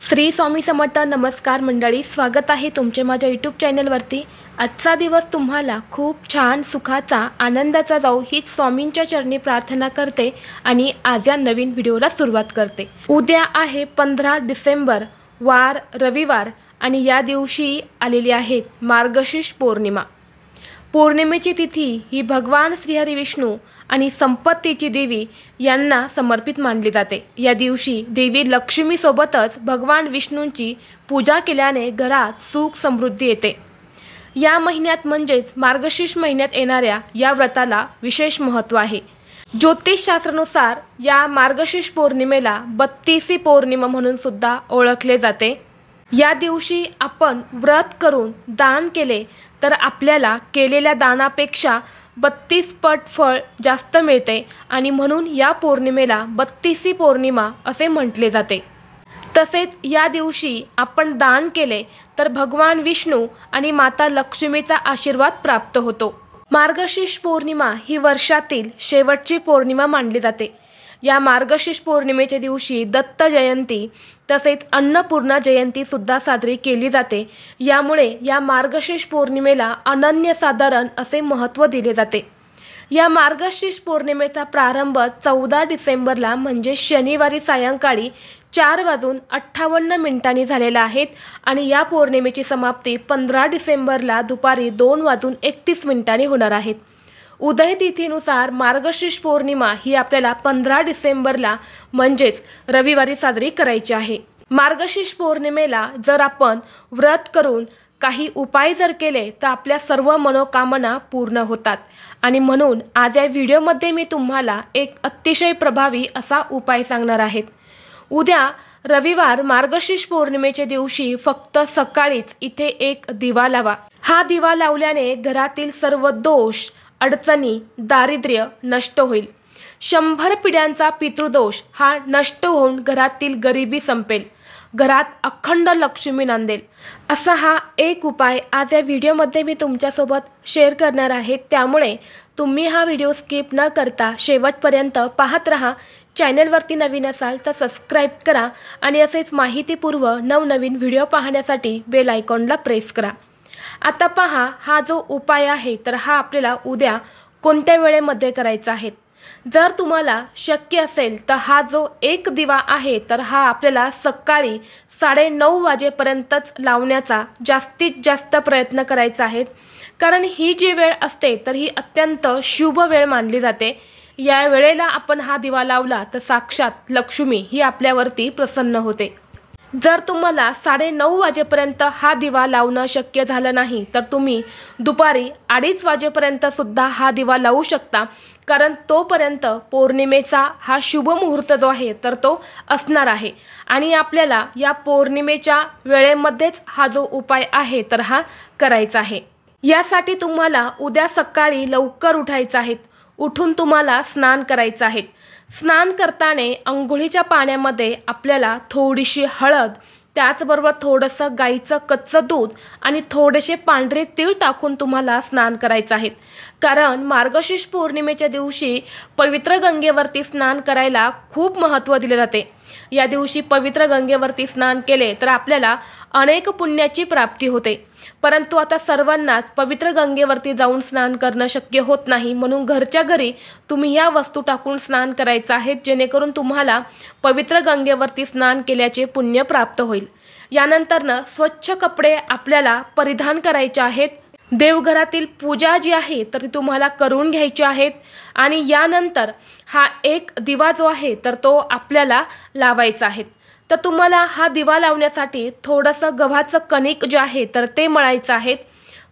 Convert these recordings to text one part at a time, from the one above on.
श्री स्वामी समर्थ. नमस्कार मंडळी, स्वागत आहे तुमचे माझ्या यूट्यूब चॅनलवरती. आजचा दिवस तुम्हाला खूप छान सुखाचा आनंदाचा जाऊ हीच स्वामींच्या चरणी प्रार्थना करते आणि आज या नवीन व्हिडिओला सुरुवात करते. उद्या आहे 15 डिसेंबर, वार रविवार आणि या दिवशी आलेली आहे मार्गशीर्ष पौर्णिमा. पौर्णिमेची तिथी ही भगवान श्रीहरी विष्णू आणि संपत्तीची देवी यांना समर्पित मानली जाते. या दिवशी देवी लक्ष्मीसोबतच भगवान विष्णूंची पूजा केल्याने घरात सुख समृद्धी येते. या महिन्यात म्हणजेच मार्गशीर्ष महिन्यात येणाऱ्या या व्रताला विशेष महत्त्व आहे. ज्योतिषशास्त्रानुसार या मार्गशीर्ष पौर्णिमेला 32वी पौर्णिमा म्हणून सुद्धा ओळखले जाते. या दिवशी आपण व्रत करून दान केले तर आपल्याला केलेल्या दानापेक्षा 32 पट फळ जास्त मिळते आणि म्हणून या पौर्णिमेला 32वी पौर्णिमा असे म्हटले जाते. तसेच या दिवशी आपण दान केले तर भगवान विष्णू आणि माता लक्ष्मीचा आशीर्वाद प्राप्त होतो. मार्गशीर्ष पौर्णिमा ही वर्षातील शेवटची पौर्णिमा मानली जाते. या मार्गशीर्ष पौर्णिमेच्या दिवशी दत्त जयंती तसेच अन्नपूर्णा जयंती सुद्धा साजरी केली जाते. यामुळे या मार्गशीर्ष पौर्णिमेला अनन्यसाधारण असे महत्त्व दिले जाते. या मार्गशीर्ष पौर्णिमेचा प्रारंभ 14 डिसेंबरला म्हणजे शनिवारी सायंकाळी 4:58 झालेला आहे आणि या पौर्णिमेची समाप्ती 15 डिसेंबरला दुपारी 2:31 होणार आहे. उदय तिथीनुसार मार्गशीर्ष पौर्णिमा ही आपल्याला 15 डिसेंबरला म्हणजेच रविवारी साजरी करायची आहे. मार्गशीर्ष पौर्णिमेला जर आपण व्रत करून काही उपाय जर केले तर आपल्या सर्व मनोकामना पूर्ण होतात आणि म्हणून आज या व्हिडिओमध्ये मी तुम्हाला एक अतिशय प्रभावी असा उपाय सांगणार आहे. उद्या रविवार मार्गशीर्ष पौर्णिमेच्या दिवशी फक्त सकाळीच इथे एक दिवा लावा. हा दिवा लावल्याने घरातील सर्व दोष अडचणी दारिद्र्य नष्ट होईल. 100 पिढ्यांचा पितृदोष हा नष्ट होऊन घरातील गरिबी संपेल. घरात अखंड लक्ष्मी नांदेल. असा हा एक उपाय आज या व्हिडिओमध्ये मी तुमच्यासोबत शेअर करणार आहे. त्यामुळे तुम्ही हा व्हिडिओ स्किप न करता शेवटपर्यंत पाहत राहा. चॅनलवरती नवीन असाल तर सबस्क्राईब करा आणि असेच माहितीपूर्व नवनवीन व्हिडिओ पाहण्यासाठी बेल आयकॉनला प्रेस करा. आता पहा, हा जो उपाय आहे तर हा आपल्याला उद्या कोणत्या वेळेमध्ये करायचा आहे. जर तुम्हाला शक्य असेल तर हा जो एक दिवा आहे तर हा आपल्याला सकाळी 9:30 वाजेपर्यंतच लावण्याचा जास्तीत जास्त प्रयत्न करायचा आहे. कारण ही जी वेळ असते तर ही अत्यंत शुभ वेळ मानली जाते. या वेळेला आपण हा दिवा लावला तर साक्षात लक्ष्मी ही आपल्यावरती प्रसन्न होते. जर तुम्हाला 9:30 वाजेपर्यंत हा दिवा लावणं शक्य झालं नाही तर तुम्ही दुपारी 2:30 वाजेपर्यंत सुद्धा हा दिवा लावू शकता. कारण तोपर्यंत पौर्णिमेचा हा शुभ मुहूर्त जो आहे तर तो असणार आहे आणि आपल्याला या पौर्णिमेच्या वेळेमध्येच हा जो उपाय आहे तर हा करायचा आहे. यासाठी तुम्हाला उद्या सकाळी लवकर उठायचं आहे. उठून तुम्हाला स्नान करायचं आहे. स्नान करताना अंघोळीच्या पाण्यामध्ये आपल्याला थोडीशी हळद, त्याचबरोबर थोडंसं गाईचं कच्चं दूध आणि थोडेसे पांढरे तीळ टाकून तुम्हाला स्नान करायचं आहे. कारण मार्गशीर्ष पौर्णिमेच्या दिवशी पवित्र गंगेवरती स्नान करायला खूप महत्त्व दिले जाते. या दिवशी पवित्र गंगेवरती स्नान केले तर आपल्याला अनेक पुण्याची प्राप्ती होते. परंतु आता सर्वांनाच पवित्र गंगेवरती जाऊन स्नान करणं शक्य होत नाही. म्हणून घरच्या घरी तुम्ही या वस्तू टाकून स्नान करायचं आहे जेणेकरून तुम्हाला पवित्र गंगेवरती स्नान केल्याचे पुण्य प्राप्त होईल. यानंतरनं स्वच्छ कपडे आपल्याला परिधान करायचे आहेत. देवघरातील पूजा जी आहे तर ती तुम्हाला करून घ्यायची आहेत आणि यानंतर हा एक दिवा जो आहे तर तो आपल्याला लावायचा आहे. तर तुम्हाला हा दिवा लावण्यासाठी थोडंसं गव्हाचं कणिक जे आहे तर ते मळायचं आहे.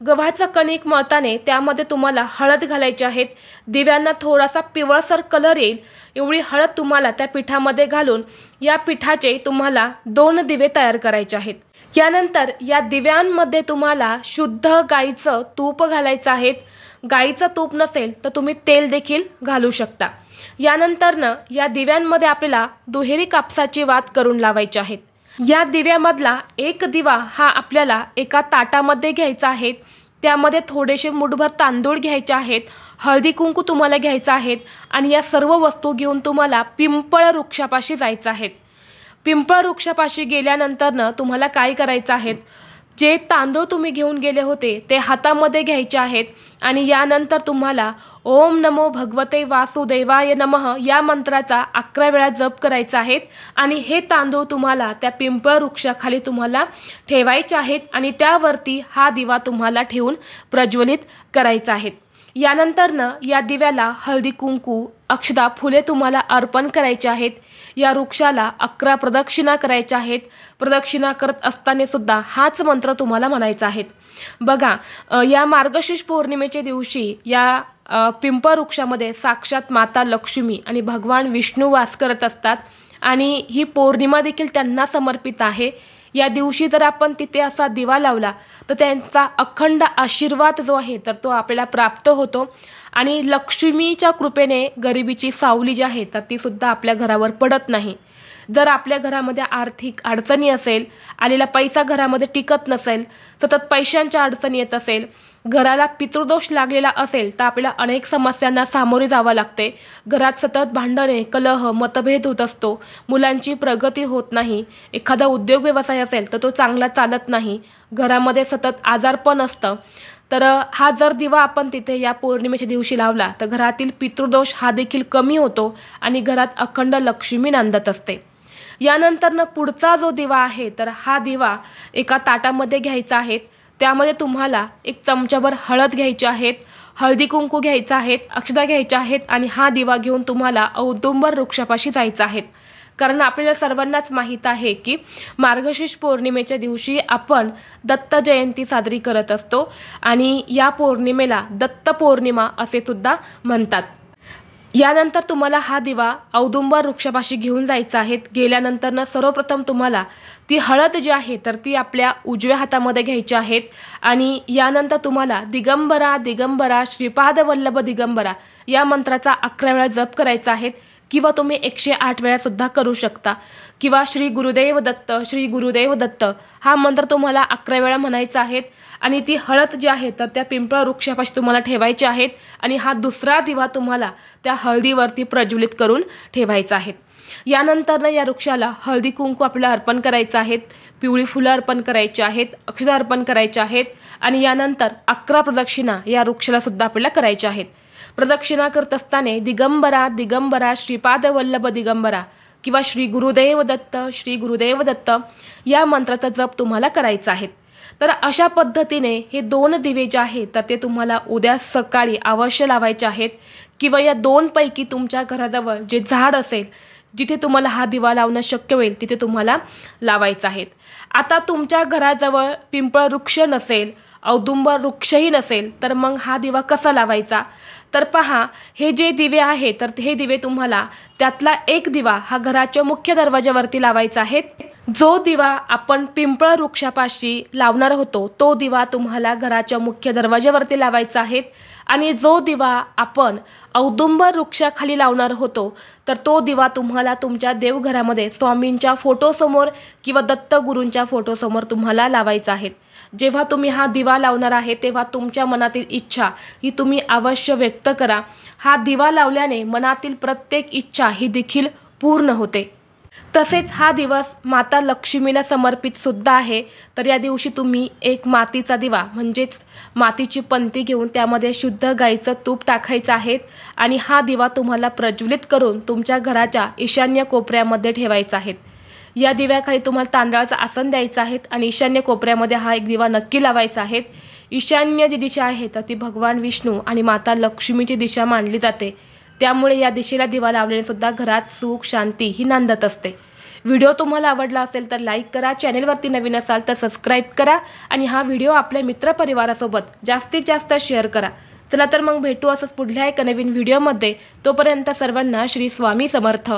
गव्हाचं कणिक मळताना त्यामध्ये तुम्हाला हळद घालायची आहे. दिव्यांना थोडासा पिवळसर कलर येईल एवढी हळद तुम्हाला त्या पिठामध्ये घालून या पिठाचे तुम्हाला 2 दिवे तयार करायचे आहेत. यानंतर या दिव्यांमध्ये तुम्हाला शुद्ध गाईचं तूप घालायचं आहे. गाईचं तूप नसेल तर तुम्ही तेल देखील घालू शकता. यानंतरनं या दिव्यांमध्ये आपल्याला दुहेरी कापसाची वात करून लावायची आहे. या दिव्यामधला एक दिवा हा आपल्याला एका ताटामध्ये घ्यायचा आहे. त्यामध्ये थोडेसे मुठभर तांदूळ घ्यायचे आहेत. हळदी कुंकू तुम्हाला घ्यायचं आहे आणि या सर्व वस्तू घेऊन तुम्हाला पिंपळ वृक्षापाशी जायचं आहे. पिंपळ वृक्षापाशी गेल्यानंतर तुम्हाला काय करायचं आहे, जे तांदूळ तुम्ही घेऊन गेले होते ते हातामध्ये घ्यायचे आहेत आणि यानंतर तुम्हाला ओम नमो भगवते वासुदेवाय नमः या मंत्राचा 11 वेळा जप करायचा आहे आणि हे तांदूळ तुम्हाला त्या पिंपळ वृक्षाखाली तुम्हाला ठेवायचे आहेत आणि त्यावरती हा दिवा तुम्हाला ठेवून प्रज्वलित करायचा आहे। यानंतर या दिव्याला हळदी कुंकू अक्षता फुले तुम्हाला अर्पण करायचे आहेत। या वृक्षाला 11 प्रदक्षिणा करायच्या आहेत। प्रदक्षिणा करत असताना सुद्धा हाच मंत्र तुम्हाला म्हणायचा आहे। बघा, या मार्गशीर्ष पौर्णिमेच्या दिवशी या पिंपळ वृक्षामध्ये साक्षात माता लक्ष्मी आणि भगवान विष्णू वास करत असतात आणि ही पौर्णिमा देखील त्यांना समर्पित आहे। या दिवशी जर आपण तिथे असा दिवा लावला तर त्यांचा अखंड आशीर्वाद जो आहे तर तो आपल्याला प्राप्त होतो आणि लक्ष्मीच्या कृपेने गरिबीची सावली जी आहे तर ती सुद्धा आपल्या घरावर पडत नाही। जर आपल्या घरामध्ये आर्थिक अडचणी असेल, आलेला पैसा घरामध्ये टिकत नसेल, सतत पैशांच्या अडचणी येत असेल, घराला पितृदोष लागलेला असेल तर आपल्याला अनेक समस्यांना सामोरे जावे लागते। घरात सतत भांडणे, कलह, मतभेद होत असतो, मुलांची प्रगती होत नाही, एखादा उद्योग व्यवसाय असेल तर तो चांगला चालत नाही, घरामध्ये सतत आजारपण असतं। तर हा जर दिवा आपण तिथे या पौर्णिमेच्या दिवशी लावला तर घरातील पितृदोष हा देखील कमी होतो आणि घरात अखंड लक्ष्मी नांदत असते। यानंतर पुढचा जो दिवा आहे तर हा दिवा एका ताटामध्ये घ्यायचा आहे। त्यामध्ये तुम्हाला 1 चमचाभर हळद घ्यायची आहेत, हळदी कुंकू घ्यायचा आहे, अक्षता घ्यायच्या आहेत आणि हा दिवा घेऊन तुम्हाला औदुंबर वृक्षापाशी जायचं आहे। कारण आपल्याला सर्वांनाच माहीत आहे की मार्गशीर्ष पौर्णिमेच्या दिवशी आपण दत्त जयंती साजरी करत असतो आणि या पौर्णिमेला दत्त पौर्णिमा असे सुद्धा म्हणतात। यानंतर तुम्हाला हा दिवा औदुंबर वृक्षापाशी घेऊन जायचा आहे। गेल्यानंतर सर्वप्रथम तुम्हाला ती हळद जी आहे तर ती आपल्या उजव्या हातामध्ये घ्यायची आहेत आणि यानंतर तुम्हाला दिगंबरा दिगंबरा श्रीपाद वल्लभ दिगंबरा या मंत्राचा 11 वेळा जप करायचा आहे किंवा तुम्ही 108 वेळा सुद्धा करू शकता किंवा श्री गुरुदेव दत्त श्री गुरुदेव दत्त हा मंत्र तुम्हाला 11 वेळा म्हणायचा आहे आणि ती हळद जी आहे तर त्या पिंपळ वृक्षापाशी तुम्हाला ठेवायची आहेत आणि हा दुसरा दिवा तुम्हाला त्या हळदीवरती प्रज्वलित करून ठेवायचा आहे। यानंतर या वृक्षाला हळदी कुंकू आपल्याला अर्पण करायचं आहे, पिवळी फुलं अर्पण करायची आहेत, अक्षता अर्पण करायच्या आहेत आणि यानंतर 11 प्रदक्षिणा या वृक्षाला सुद्धा आपल्याला करायच्या आहेत। प्रदक्षिणा करत असताना दिगंबरा दिगंबरा श्रीपाद वल्लभ दिगंबरा किंवा श्री गुरुदेव दत्त या मंत्राचा जप तुम्हाला करायचा आहे। तर अशा पद्धतीने हे 2 दिवे जे आहेत तर ते तुम्हाला उद्या सकाळी अवश्य लावायचे आहेत किंवा या 2 पैकी तुमच्या घराजवळ जे झाड असेल जिथे तुम्हाला हा दिवा लावणं शक्य होईल तिथे तुम्हाला लावायचा आहे। आता तुमच्या घराजवळ पिंपळ वृक्ष नसेल, औदुंबर वृक्षही नसेल तर मग हा दिवा कसा लावायचा, तर पहा, हे जे दिवे आहे तर हे दिवे तुम्हाला त्यातला एक दिवा हा घराच्या मुख्य दरवाजावरती लावायचा आहे। जो दिवा आपण पिंपळ वृक्षापाशी लावणार होतो तो दिवा तुम्हाला घराच्या मुख्य दरवाजावरती लावायचा आहे आणि जो दिवा आपण औदुंबर वृक्षाखाली लावणार होतो तर तो दिवा तुम्हाला तुमच्या देवघरामध्ये स्वामींच्या फोटोसमोर किंवा दत्तगुरूंच्या फोटोसमोर तुम्हाला लावायचा आहे। जेव्हा तुम्ही हा दिवा लावणार आहे तेव्हा तुमच्या मनातील इच्छा ही तुम्ही अवश्य व्यक्त करा। हा दिवा लावल्याने मनातील प्रत्येक इच्छा ही देखील पूर्ण होते। तसेच हा दिवस माता लक्ष्मीला समर्पित सुद्धा आहे। तर या दिवशी तुम्ही एक मातीचा दिवा म्हणजेच मातीची पंती घेऊन त्यामध्ये शुद्ध गाईचं तूप टाकायचं आहे आणि हा दिवा तुम्हाला प्रज्वलित करून तुमच्या घराच्या ईशान्य कोपऱ्यामध्ये ठेवायचा आहे। या दिव्याखाली तुम्हाला तांदळाचं आसन द्यायचं आहे आणि ईशान्य कोपऱ्यामध्ये हा एक दिवा नक्की लावायचा आहे। ईशान्य जी दिशा आहे तर ती भगवान विष्णू आणि माता लक्ष्मीची दिशा मानली जाते, त्यामुळे या दिशेला दिवा लावल्याने सुद्धा घरात सुख शांती ही नांदत असते। व्हिडिओ तुम्हाला आवडला असेल तर लाईक करा, चॅनेलवरती नवीन असाल तर सबस्क्राईब करा आणि हा व्हिडिओ आपल्या मित्रपरिवारासोबत जास्तीत जास्त शेअर करा। चला तर मग भेटू असंच पुढल्या एका नवीन व्हिडिओमध्ये। तोपर्यंत सर्वांना श्री स्वामी समर्थ।